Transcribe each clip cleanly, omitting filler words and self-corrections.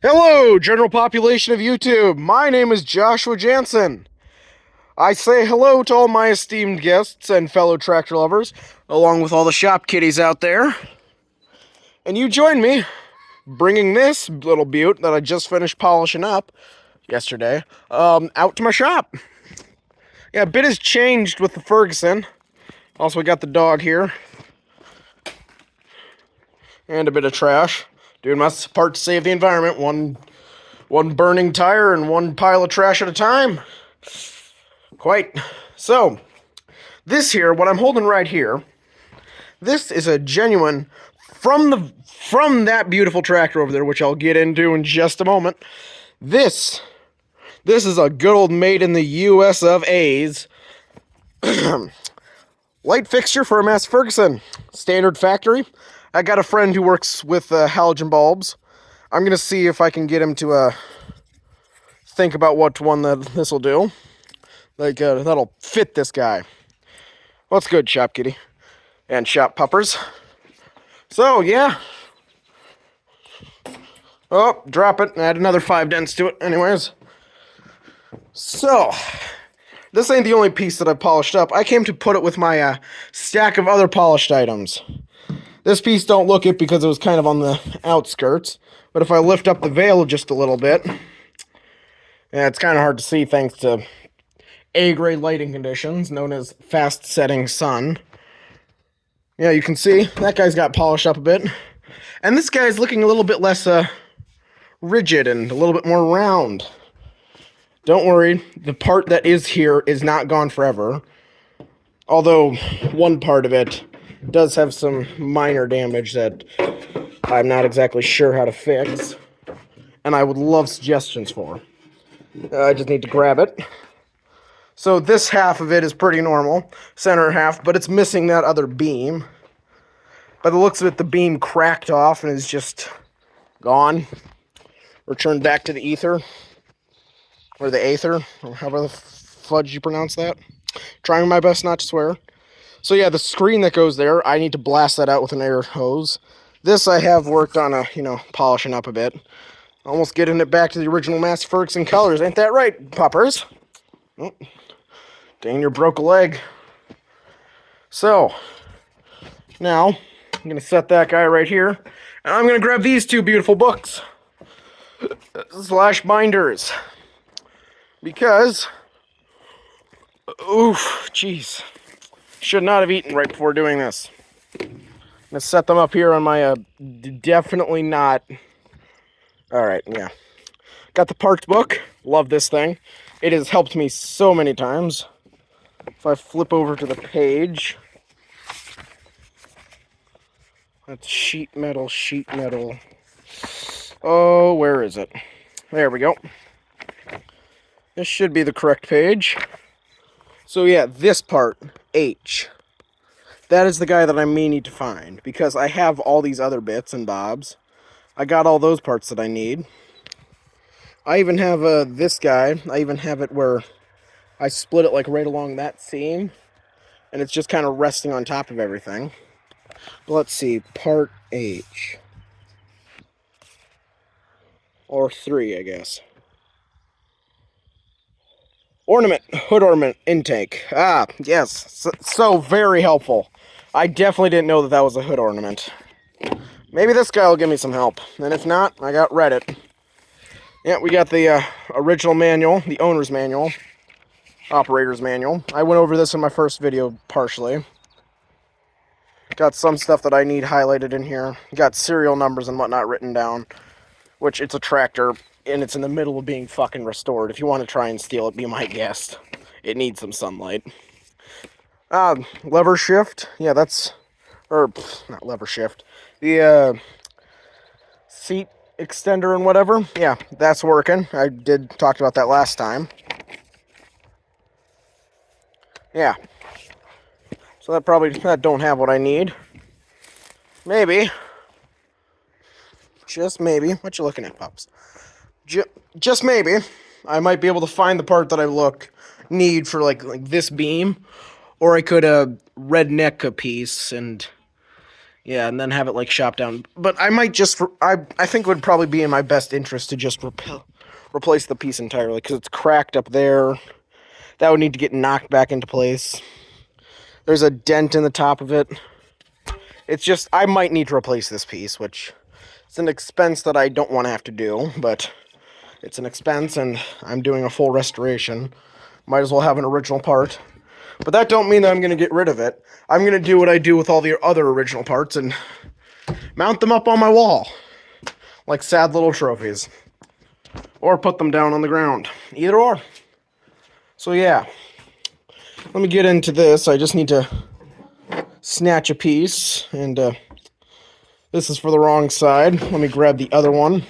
Hello, general population of YouTube. My name is Joshua Jansen. I say hello to all my esteemed guests and fellow tractor lovers, along with all the shop kitties out there. And you join me bringing this little beaut that I just finished polishing up yesterday out to my shop. Yeah, a bit has changed with the Ferguson. Also, we got the dog here. And a bit of trash. Doing my part to save the environment. One burning tire and one pile of trash at a time. Quite. So, this here, what I'm holding right here, this is a genuine from that beautiful tractor over there, which I'll get into in just a moment. This is a good old made in the US of A's light fixture for a Massey Ferguson. Standard factory. I got a friend who works with halogen bulbs. I'm going to see if I can get him to think about what one this will do. Like, that'll fit this guy. What's good, shop kitty? And shop puppers. So, yeah. Oh, drop it. Add another 5 dents to it. Anyways. So, this ain't the only piece that I polished up. I came to put it with my stack of other polished items. This piece don't look it because it was kind of on the outskirts. But if I lift up the veil just a little bit, yeah, it's kind of hard to see thanks to A-grade lighting conditions, known as fast-setting sun. Yeah, you can see that guy's got polished up a bit. And this guy's looking a little bit less rigid and a little bit more round. Don't worry, the part that is here is not gone forever. Although one part of it does have some minor damage that I'm not exactly sure how to fix. And I would love suggestions for. I just need to grab it. So this half of it is pretty normal, center half, but it's missing that other beam. By the looks of it, the beam cracked off and is just gone. Returned back to the ether. Or the aether, or however the fudge you pronounce that. Trying my best not to swear. So yeah, the screen that goes there, I need to blast that out with an air hose. This I have worked on, polishing up a bit. Almost getting it back to the original Massey Ferguson colors. Ain't that right, puppers? Oh, dang, you broke a leg. So, now, I'm going to set that guy right here. And I'm going to grab these two beautiful books. Slash binders. Because, oof, jeez. Should not have eaten right before doing this. I'm going to set them up here on my, definitely not. Alright, yeah. Got the parts book. Love this thing. It has helped me so many times. If I flip over to the page. That's sheet metal. Oh, where is it? There we go. This should be the correct page. So yeah, this part, H. That is the guy that I may need to find, because I have all these other bits and bobs. I got all those parts that I need. I even have this guy. I even have it where I split it like right along that seam, and it's just kind of resting on top of everything. Let's see, part H. Or 3, I guess. Ornament, hood ornament, intake. Ah, yes, so very helpful. I definitely didn't know that was a hood ornament. Maybe this guy will give me some help. And if not, I got Reddit. Yeah, we got the original manual, the owner's manual, operator's manual. I went over this in my first video, partially. Got some stuff that I need highlighted in here. Got serial numbers and whatnot written down. Which, it's a tractor, and it's in the middle of being fucking restored. If you want to try and steal it, be my guest. It needs some sunlight. Lever shift. Yeah, that's... Or, not lever shift. The, seat extender and whatever. Yeah, that's working. I did talk about that last time. Yeah. So that don't have what I need. Maybe. Just maybe. What you looking at, pups? Just maybe. I might be able to find the part that I need for like this beam. Or I could redneck a piece and Yeah, and then have it like shop down. But I might just I think it would probably be in my best interest to just replace the piece entirely because it's cracked up there. That would need to get knocked back into place. There's a dent in the top of it. It's just I might need to replace this piece, which is an expense that I don't want to have to do, but it's an expense and I'm doing a full restoration. Might as well have an original part. But that don't mean that I'm going to get rid of it. I'm going to do what I do with all the other original parts and mount them up on my wall. Like sad little trophies. Or put them down on the ground. Either or. So yeah. Let me get into this. I just need to snatch a piece. And this is for the wrong side. Let me grab the other one.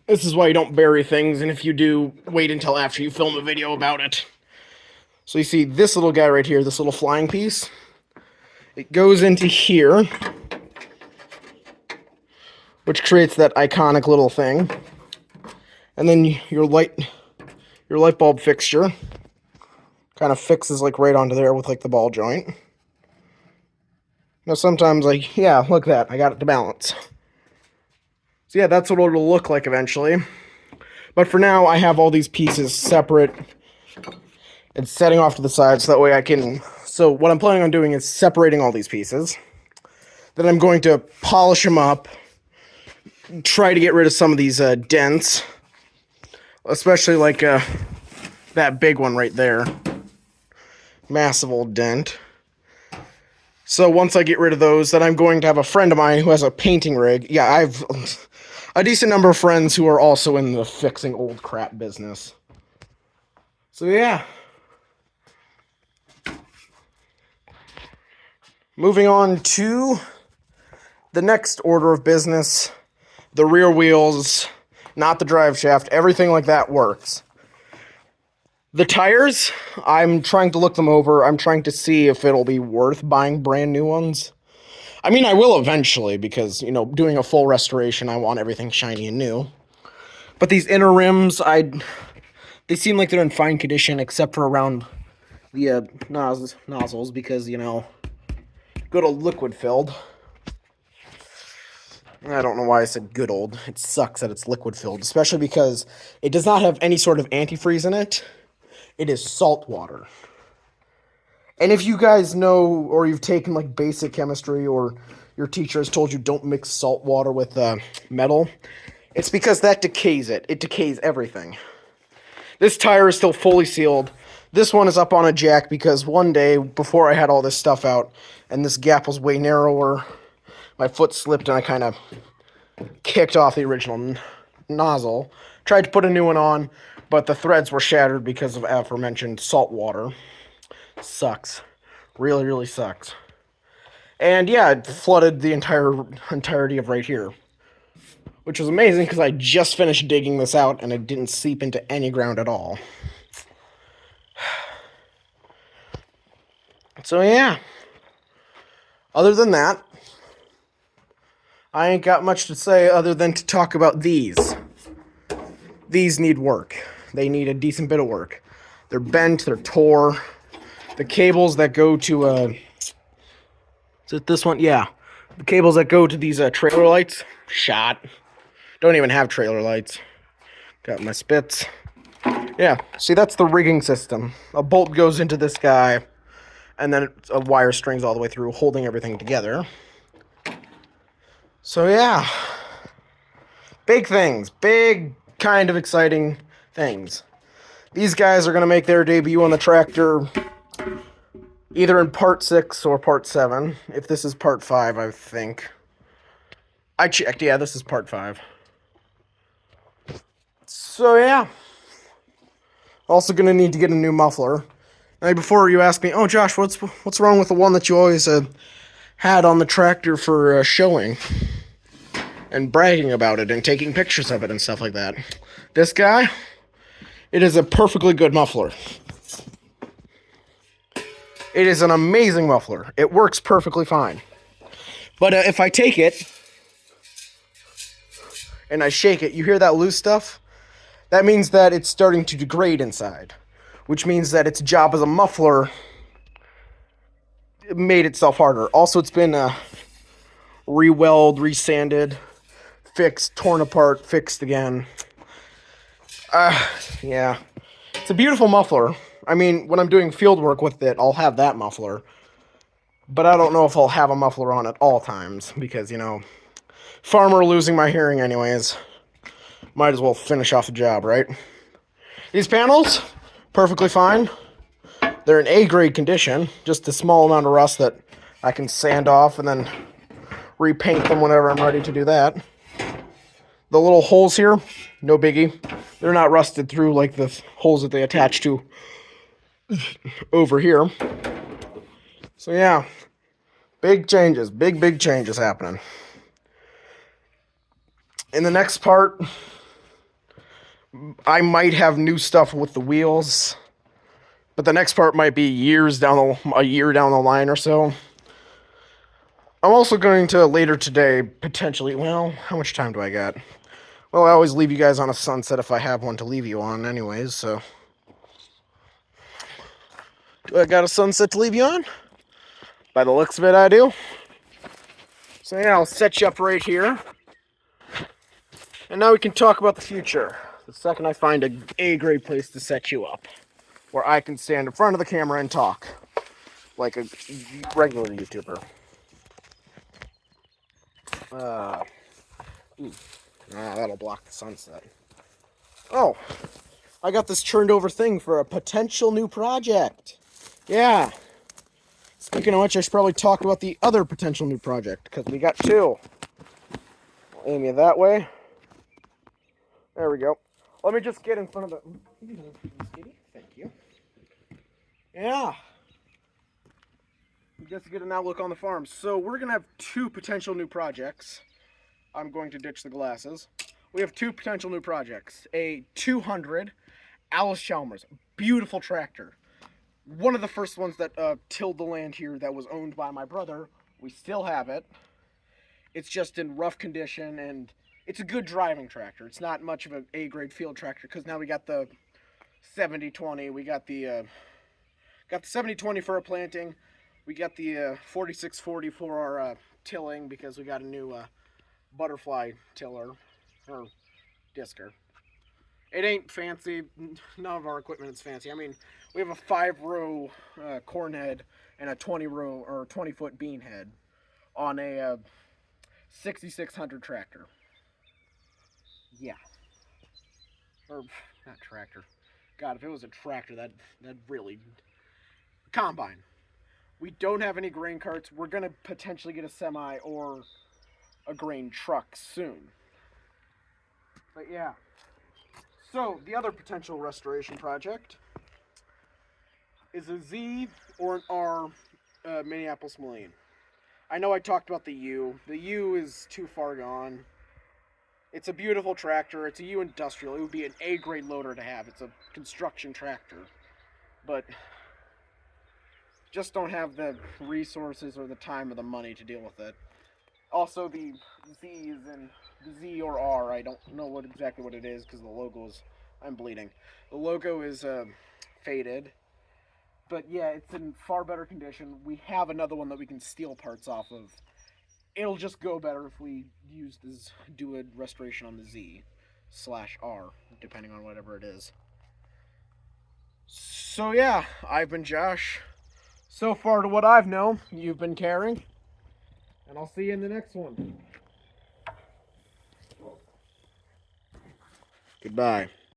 This is why you don't bury things, and if you do, wait until after you film a video about it. So you see this little guy right here, this little flying piece. It goes into here, which creates that iconic little thing. And then your light bulb fixture kind of fixes like right onto there with like the ball joint. Now sometimes like, yeah, look at that, I got it to balance. So yeah, that's what it'll look like eventually. But for now, I have all these pieces separate and setting off to the side so that way I can... So what I'm planning on doing is separating all these pieces. Then I'm going to polish them up, try to get rid of some of these dents, especially like that big one right there. Massive old dent. So once I get rid of those, then I'm going to have a friend of mine who has a painting rig. Yeah, I've a decent number of friends who are also in the fixing old crap business. So yeah. Moving on to the next order of business. The rear wheels, not the drive shaft, everything like that works. The tires, I'm trying to look them over. I'm trying to see if it'll be worth buying brand new ones. I mean, I will eventually because, you know, doing a full restoration, I want everything shiny and new. But these inner rims, they seem like they're in fine condition except for around the nozzles because, you know, good old liquid filled. I don't know why I said good old. It sucks that it's liquid filled, especially because it does not have any sort of antifreeze in it. It is salt water. And if you guys know, or you've taken like basic chemistry, or your teacher has told you don't mix salt water with metal, it's because that decays it. It decays everything. This tire is still fully sealed. This one is up on a jack because one day, before I had all this stuff out, and this gap was way narrower, my foot slipped and I kind of kicked off the original nozzle. Tried to put a new one on, but the threads were shattered because of aforementioned salt water. Sucks. Really, really sucks. And yeah, it flooded the entirety of right here. Which was amazing because I just finished digging this out and it didn't seep into any ground at all. So yeah. Other than that, I ain't got much to say other than to talk about these. These need work. They need a decent bit of work. They're bent, they're tore. The cables that go to, is it this one? Yeah. The cables that go to these trailer lights, shot. Don't even have trailer lights. Got my spits. Yeah, see, that's the rigging system. A bolt goes into this guy, and then a wire strings all the way through, holding everything together. So yeah. Big things. Big, kind of exciting things. These guys are going to make their debut on the tractor either in part 6 or part 7. If this is part 5, I think. I checked, yeah, this is part 5. So yeah. Also going to need to get a new muffler. Now, before you ask me, oh Josh, what's wrong with the one that you always had on the tractor for showing and bragging about it and taking pictures of it and stuff like that? This guy, it is a perfectly good muffler. It is an amazing muffler. It works perfectly fine. But if I take it and I shake it, you hear that loose stuff? that means that it's starting to degrade inside, which means that its job as a muffler made itself harder. Also, it's been re-weld, resanded, fixed, torn apart, fixed again. Yeah. It's a beautiful muffler. I mean, when I'm doing field work with it, I'll have that muffler. But I don't know if I'll have a muffler on at all times, because, you know, farmer losing my hearing anyways. Might as well finish off the job, right? These panels, perfectly fine. They're in A-grade condition, just a small amount of rust that I can sand off and then repaint them whenever I'm ready to do that. The little holes here, no biggie. They're not rusted through like the holes that they attach to over here. So yeah, big changes, big changes happening. In the next part, I might have new stuff with the wheels, but the next part might be a year down the line or so. I'm also going to later today potentially. Well, how much time do I got? Well, I always leave you guys on a sunset if I have one to leave you on, anyways. So, do I got a sunset to leave you on? By the looks of it, I do. So yeah, I'll set you up right here. And now we can talk about the future. The second I find a A-grade place to set you up, where I can stand in front of the camera and talk like a regular YouTuber. That'll block the sunset. Oh, I got this turned over thing for a potential new project. Yeah. Speaking of which, I should probably talk about the other potential new project, because we got two. I'll aim you that way. There we go. Let me just get in front of the... Thank you. Yeah. Just to get an outlook on the farm. So we're going to have two potential new projects. I'm going to ditch the glasses. We have two potential new projects. A 200 Alice Chalmers. Beautiful tractor. One of the first ones that tilled the land here that was owned by my brother. We still have it. It's just in rough condition, and it's a good driving tractor. It's not much of an A-grade field tractor, because now we got the 70-20. We got the 70-20 for our planting. We got the 46-40 for our tilling, because we got a new butterfly tiller, or disker. It ain't fancy. None of our equipment is fancy. I mean, we have a 5-row corn head and a 20-row or 20-foot bean head on a 6600 tractor. Yeah. Or not tractor. God, if it was a tractor, that'd really... Combine. We don't have any grain carts. We're gonna potentially get a semi or a grain truck soon. But yeah. So, the other potential restoration project is a Z or an R Minneapolis Million. I know I talked about the U. The U is too far gone. It's a beautiful tractor. It's a U industrial. It would be an A-grade loader to have. It's a construction tractor. But just don't have the resources or the time or the money to deal with it. Also, the Z is in Z or R. I don't know exactly what it is, because the logo is... I'm bleeding. The logo is faded. But yeah, it's in far better condition. We have another one that we can steal parts off of. It'll just go better if we do a restoration on the Z/R, depending on whatever it is. So yeah, I've been Josh. So far to what I've known, you've been caring. And I'll see you in the next one. Goodbye.